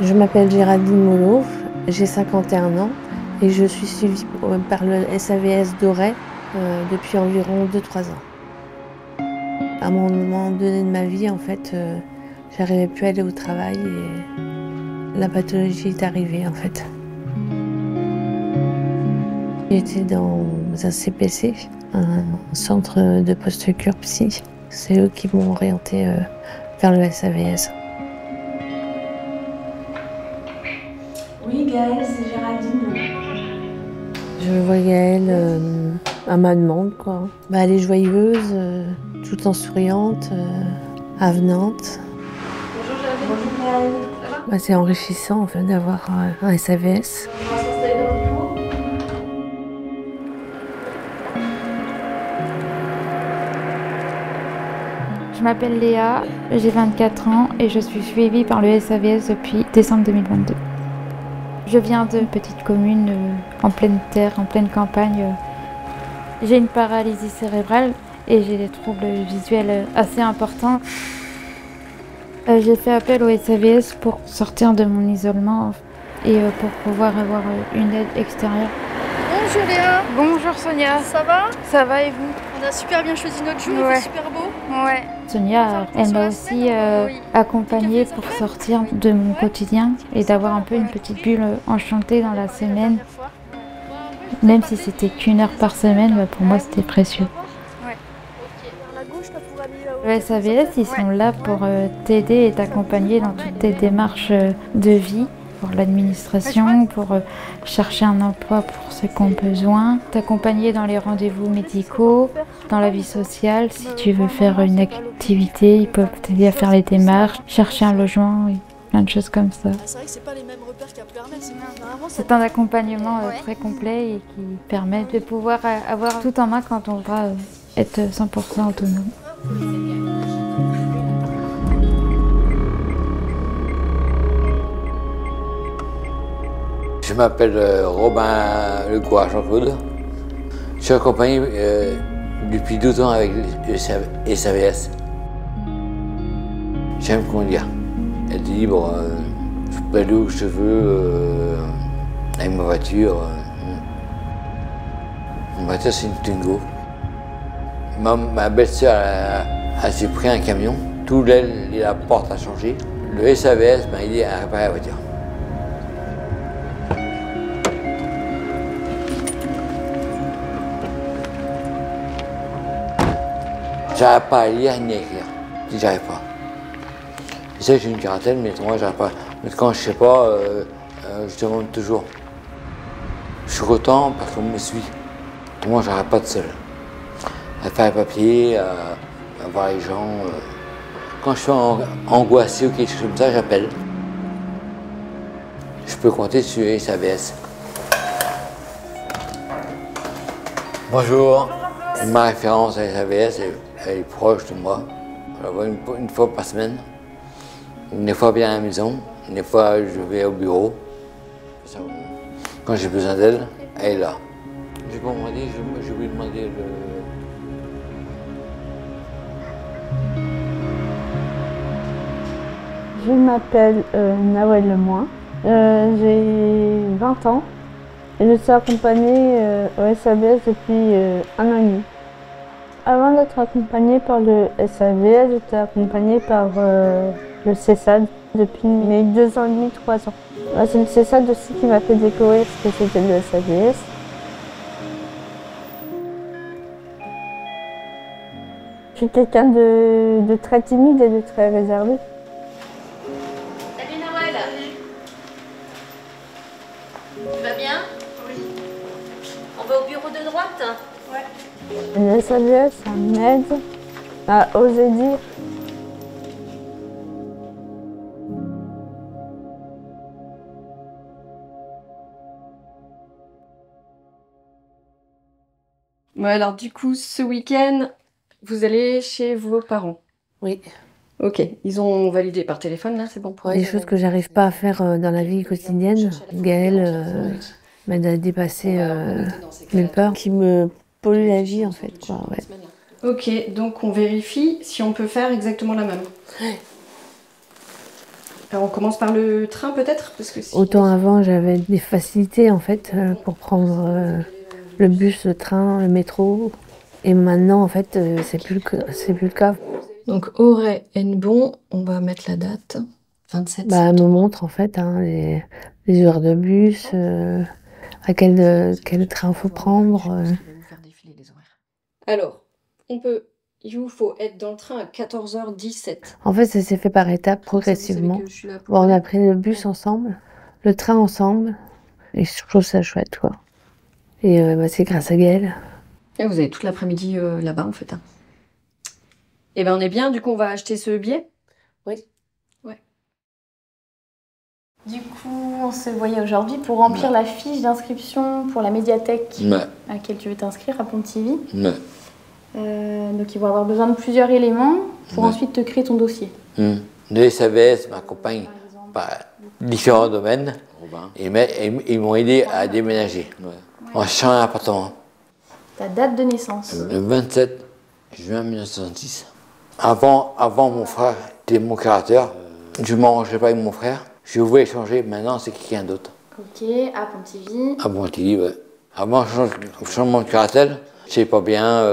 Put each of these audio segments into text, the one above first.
Je m'appelle Géraldine Molot, j'ai 51 ans et je suis suivie par le SAVS d'Auray depuis environ 2-3 ans. À un moment donné de ma vie, en fait, j'arrivais plus à aller au travail et la pathologie est arrivée, en fait. J'étais dans un CPC, un centre de post-cure psy. C'est eux qui m'ont orientée vers le SAVS. Oui, Gaëlle, c'est Géraldine. Je vois Gaëlle à ma demande, quoi. Elle est joyeuse, tout le temps souriante, avenante. Bonjour Géraldine. Bonjour Gaëlle. Ça va? C'est enrichissant en fait, d'avoir un SAVS. On va s'installer dans le bureau. Je m'appelle Léa, j'ai 24 ans et je suis suivie par le SAVS depuis décembre 2022. Je viens de petite commune en pleine terre, en pleine campagne. J'ai une paralysie cérébrale et j'ai des troubles visuels assez importants. J'ai fait appel au SAVS pour sortir de mon isolement et pour pouvoir avoir une aide extérieure. Bonjour Léa. Bonjour Sonia. Ça va? Ça va et vous? On a super bien choisi notre jour, Ouais. il fait super beau. Ouais. Sonia, elle m'a aussi accompagnée pour sortir de mon quotidien et d'avoir un peu une petite bulle enchantée dans la semaine. Même si c'était qu'1 heure par semaine, pour moi c'était précieux. Le SAVS, ils sont là pour t'aider et t'accompagner dans toutes tes démarches de vie, pour l'administration, pour chercher un emploi pour ceux qui ont besoin, t'accompagner dans les rendez-vous médicaux, dans la vie sociale. Si tu veux faire une activité, ils peuvent t'aider à faire les démarches, chercher un logement, et plein de choses comme ça. C'est vrai que c'est pas les mêmes repères qu'à Pleurenès. C'est un accompagnement très complet et qui permet de pouvoir avoir tout en main quand on va être 100% autonome. Je m'appelle Robin Lecourt Jean-Claude. Je suis accompagné depuis 12 ans avec le SAVS. J'aime conduire, être libre, je peux aller où je veux avec ma voiture. Ma voiture c'est une Twingo. Ma belle-sœur elle s'est pris un camion, tout l'aile et la porte a changé. Le SAVS m'a aidé à réparer la voiture. J'arrive pas à lire ni à écrire. J'arrive pas. Je sais que j'ai une quarantaine, mais moi j'arrive pas. Mais quand je sais pas, je demande toujours. Je suis content parce qu'on me suit. Moi j'arrive pas de seul. À faire les papiers, à voir les gens. Quand je suis angoissé ou quelque chose comme ça, j'appelle. Je peux compter sur les SAVS. Bonjour. Ma référence à SAVS, elle est proche de moi. Je la vois une fois par semaine. Des fois bien à la maison, des fois je vais au bureau. Quand j'ai besoin d'elle, elle est là. J'ai pas demandé, je vais lui demander le... Je m'appelle Nawel Lemoin, j'ai 20 ans et je suis accompagnée au SAVS depuis 1 an et demi. Avant d'être accompagnée par le SAVS, j'étais accompagnée par le CESAD depuis mes 2 ans et demi, 3 ans. C'est le CESAD aussi qui m'a fait découvrir ce que c'était le SAVS. Je suis quelqu'un de très timide et de très réservé. Salut Noël. Tu vas bien? Oui. On va au bureau de droite? Ouais. Le SAVS, ça m'aide à oser dire. Ouais, alors du coup, ce week-end, vous allez chez vos parents. Oui. Ok, ils ont validé par téléphone, là, c'est bon pour Des choses que j'arrive pas à faire dans la vie quotidienne. Gaëlle m'aide à dépasser mes peurs qui me polluent la vie en fait, quoi. Ouais. Ok, donc on vérifie si on peut faire exactement la même. Ouais. Alors on commence par le train peut-être parce que Autant avant, j'avais des facilités en fait pour prendre le bus, le train, le métro. Et maintenant, en fait, c'est plus le cas. Donc Auray Hennebon, on va mettre la date. 27 Bah, elle me montre en fait les heures de bus, à quel train faut prendre. Je vais vous faire défiler les horaires. Alors, il vous faut être dans le train à 14h17. En fait, ça s'est fait par étapes, progressivement. Bon, on a pris le bus ensemble, le train ensemble, et je trouve ça chouette, quoi. Et bah, c'est grâce à Gaëlle. Et vous avez toute l'après-midi là-bas, en fait. Hein. Et ben on est bien, du coup, on va acheter ce billet. Oui. Ouais. Du coup, on se voyait aujourd'hui pour remplir la fiche d'inscription pour la médiathèque à laquelle tu veux t'inscrire à Pontivy. Donc, ils vont avoir besoin de plusieurs éléments pour ensuite te créer ton dossier. Le SAVS m'accompagne par différents domaines et ils m'ont aidé à déménager. On change un appartement. Ta date de naissance. Le 27 juin 1966. Avant mon frère était mon créateur. Je ne m'arrangeais pas avec mon frère. Je voulais changer, maintenant c'est quelqu'un d'autre. Ok, à Pontivy. À Pontivy, ouais. Avant le changement de caractère, je sais pas bien,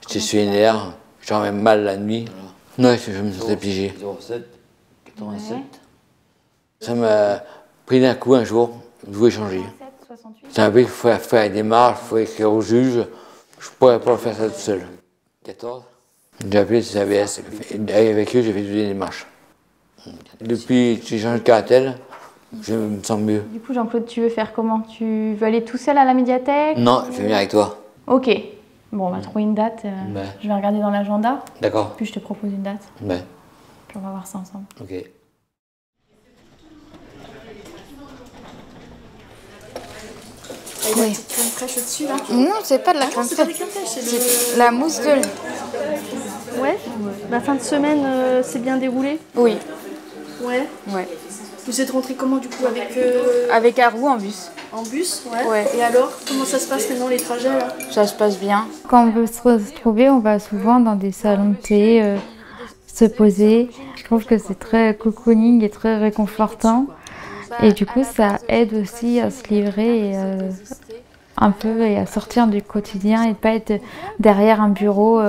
j'étais sur les nerfs, j'avais mal la nuit. Ouais, je me sentais piégé. 07, 87. Ouais. Ça m'a pris d'un coup un jour, je voulais changer. 68. C'est un peu qu'il faut faire des démarches, il faut écrire au juge. Je ne pourrais pas faire ça tout seul. 14. J'ai appelé le CAVS. Avec eux, j'ai fait toutes les démarches. Depuis que j'ai changé de caractère, je me sens mieux. Du coup, Jean-Claude, tu veux faire comment? Tu veux aller tout seul à la médiathèque? Non, je vais venir avec toi. Ok. Bon, on va trouver une date. Je vais regarder dans l'agenda. D'accord. Puis je te propose une date. Ouais. Puis on va voir ça ensemble. Ok. Oui. Crème fraîche au-dessus, là? Non, c'est pas de la crème C'est pas fraîche. des crèmes fraîches, C'est la mousse de... Ouais. La fin de semaine s'est bien déroulée? Oui. Ouais. Ouais. Vous êtes rentrés comment du coup avec Avec Arou en bus. en bus? Ouais. Ouais. Et alors, comment ça se passe maintenant les trajets là? Ça se passe bien. Quand on veut se retrouver, on va souvent dans des salons de thé, se poser. Je trouve que c'est très cocooning et très réconfortant. Et du coup, ça aide aussi à se livrer et, un peu et à sortir du quotidien et de pas être derrière un bureau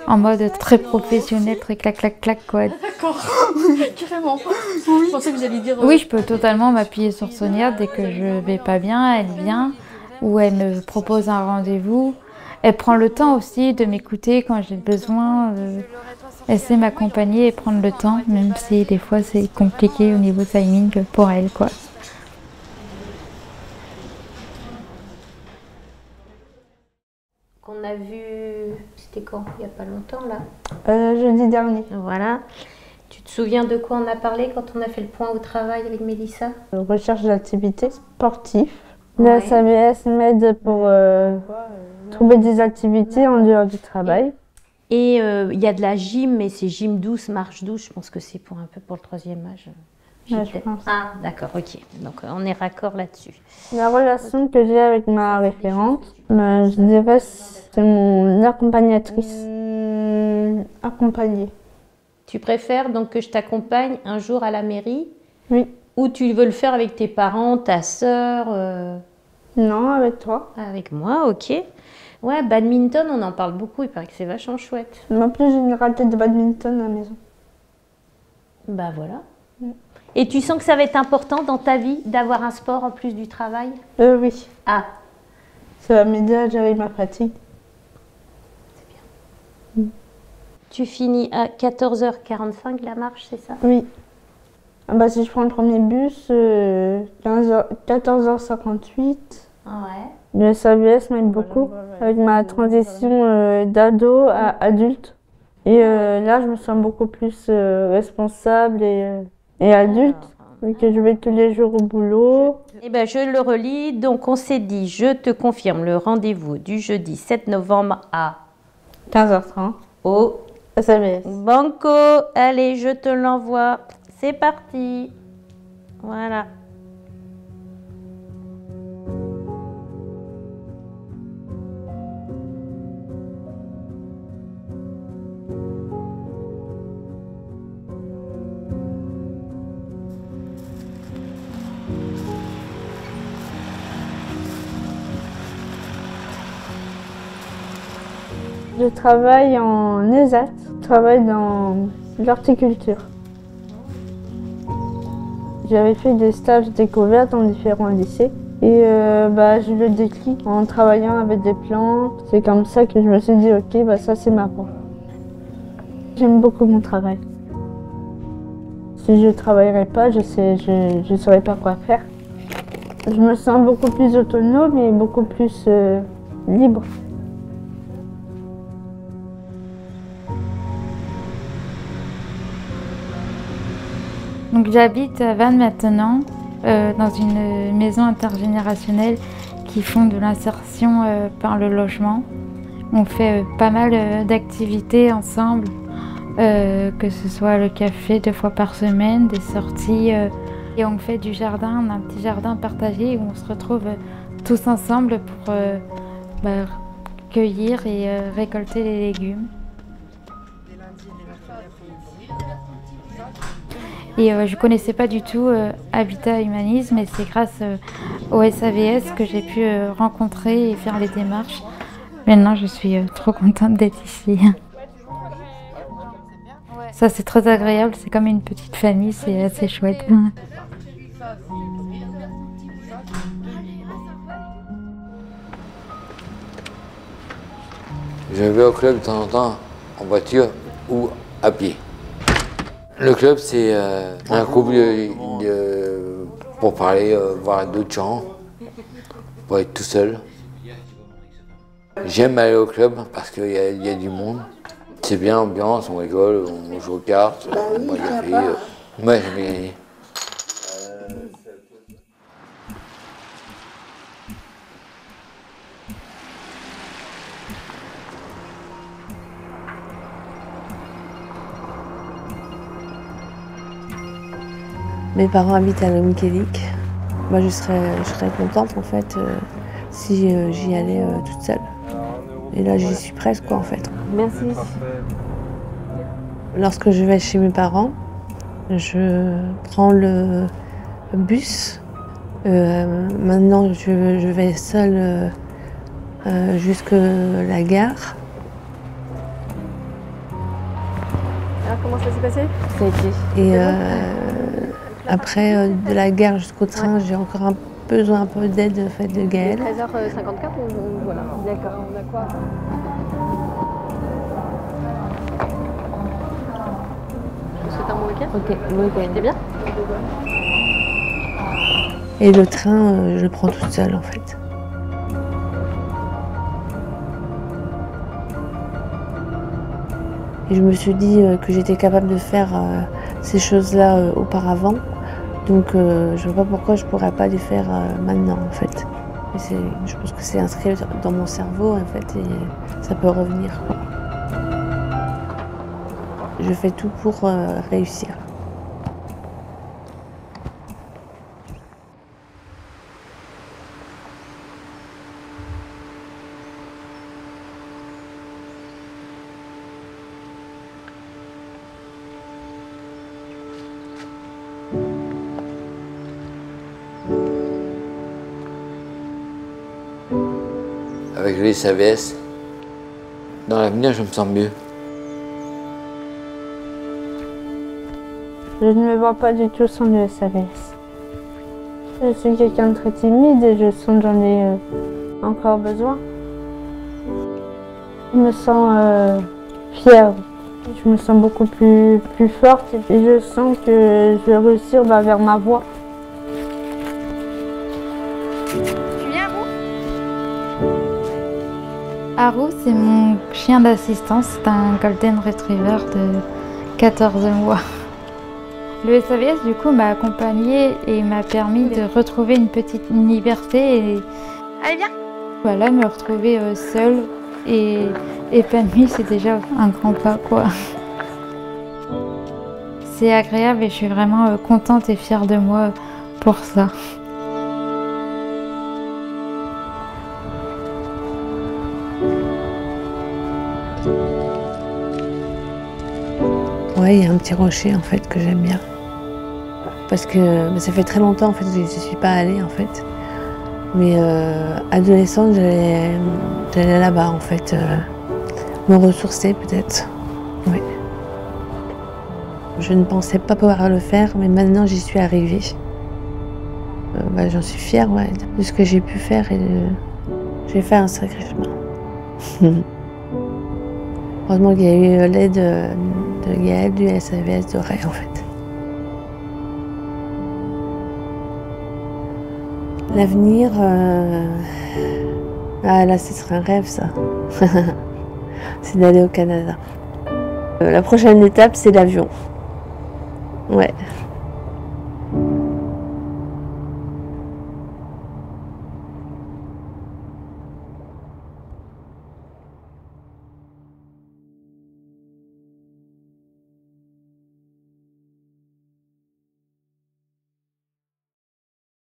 en mode très professionnel, très clac, clac, clac, quoi. D'accord. Carrément. Je pensais que vous alliez dire. Oui, je peux totalement m'appuyer sur Sonia dès que je vais pas bien, elle vient, ou elle me propose un rendez-vous. Elle prend le temps aussi de m'écouter quand j'ai besoin. Elle sait m'accompagner et prendre le temps, même si des fois c'est compliqué au niveau timing pour elle, quoi. Qu'on a vu, c'était quand? Il n'y a pas longtemps là. Jeudi dernier. Voilà. Tu te souviens de quoi on a parlé quand on a fait le point au travail avec Mélissa? Recherche d'activités sportives. Ouais. Le SAVS m'aide pour trouver des activités en dehors du travail. Et il y a de la gym, mais c'est gym douce, marche douce. Je pense que c'est pour un peu pour le 3e âge. Ouais, je pense. Ah, d'accord, ok. Donc on est raccord là-dessus. La relation que j'ai avec ma référente, je dirais c'est mon accompagnatrice. Accompagnée. Tu préfères donc que je t'accompagne un jour à la mairie? Oui. Ou tu veux le faire avec tes parents, ta sœur? Non, avec toi. Avec moi, ok. Ouais, badminton, on en parle beaucoup. Il paraît que c'est vachement chouette. En plus, j'ai une raquette de badminton à la maison. Bah voilà. Et tu sens que ça va être important dans ta vie d'avoir un sport en plus du travail? Oui. Ah, Ça va m'aider à gérer ma fatigue. tu finis à 14h45 la marche, c'est ça? Oui. Ah bah, si je prends le premier bus, 14h58. Ouais. Le SAVS m'aide beaucoup avec ma transition d'ado à adulte. Et là, je me sens beaucoup plus responsable et adulte, vu que je vais tous les jours au boulot. Eh ben, je le relis. Donc, on s'est dit, je te confirme le rendez-vous du jeudi 7 novembre à 15h30. au SAVS. Banco. Allez, je te l'envoie. C'est parti. Voilà. Je travaille en ESAT, je travaille dans l'horticulture. J'avais fait des stages découvertes dans différents lycées et j'ai eu le déclic en travaillant avec des plantes. C'est comme ça que je me suis dit ok, ça c'est ma voie. J'aime beaucoup mon travail. Si je ne travaillerais pas, je ne saurais pas quoi faire. Je me sens beaucoup plus autonome et beaucoup plus libre. Donc j'habite à Vannes maintenant, dans une maison intergénérationnelle qui font de l'insertion par le logement. On fait pas mal d'activités ensemble, que ce soit le café 2 fois par semaine, des sorties. Et on fait du jardin, on a un petit jardin partagé où on se retrouve tous ensemble pour cueillir et récolter les légumes. Et je ne connaissais pas du tout Habitat Humanisme et c'est grâce au SAVS que j'ai pu rencontrer et faire les démarches. Maintenant, je suis trop contente d'être ici. Ça, c'est très agréable, c'est comme une petite famille, c'est assez chouette. Je vais au club de temps en temps en voiture ou à pied. Le club, c'est un groupe pour parler, voir d'autres gens, pour être tout seul. J'aime aller au club parce qu'il y a du monde. C'est bien l'ambiance, on rigole, on joue aux cartes, on boit du café. Moi, j'aime bien gagner. Mes parents habitent à Lomiquélic. Moi, je serais contente en fait si j'y allais toute seule. Et là, j'y suis presque en fait. Merci. Lorsque je vais chez mes parents, je prends le bus. Maintenant, je vais seule jusqu'à la gare. Alors, comment ça s'est passé? Ça a été. Et après, de la gare jusqu'au train, j'ai encore besoin un peu d'aide de Gaëlle. 13h54 ou voilà. D'accord. On a quoi? Je vous souhaite un bon week-end. Ok, bon week-end. C'était bien? Et le train, je le prends toute seule en fait. Et je me suis dit que j'étais capable de faire ces choses-là auparavant. Donc je ne vois pas pourquoi je ne pourrais pas les faire maintenant en fait. Je pense que c'est inscrit dans mon cerveau en fait et ça peut revenir. Je fais tout pour réussir. Avec le SAVS, dans l'avenir, je me sens mieux. Je ne me vois pas du tout sans le SAVS. Je suis quelqu'un de très timide et je sens que j'en ai encore besoin. Je me sens fière. Je me sens beaucoup plus forte et je sens que je vais réussir vers ma voie. Haru, c'est mon chien d'assistance, c'est un Golden Retriever de 14 mois. Le SAVS, du coup, m'a accompagnée et m'a permis de retrouver une petite liberté. Allez, viens! Voilà, me retrouver seule et épanouie, c'est déjà un grand pas, quoi. C'est agréable et je suis vraiment contente et fière de moi pour ça. Ouais, il y a un petit rocher en fait que j'aime bien. Parce que ça fait très longtemps en fait que je ne suis pas allée en fait. Mais adolescente, j'allais là-bas en fait, me ressourcer peut-être. Oui. Je ne pensais pas pouvoir le faire, mais maintenant j'y suis arrivée. J'en suis fière de ce que j'ai pu faire et j'ai fait un sacré chemin. Heureusement qu'il y a eu l'aide de Gaëlle du SAVS de Ray en fait. L'avenir, là ce serait un rêve ça. C'est d'aller au Canada. La prochaine étape c'est l'avion. Ouais.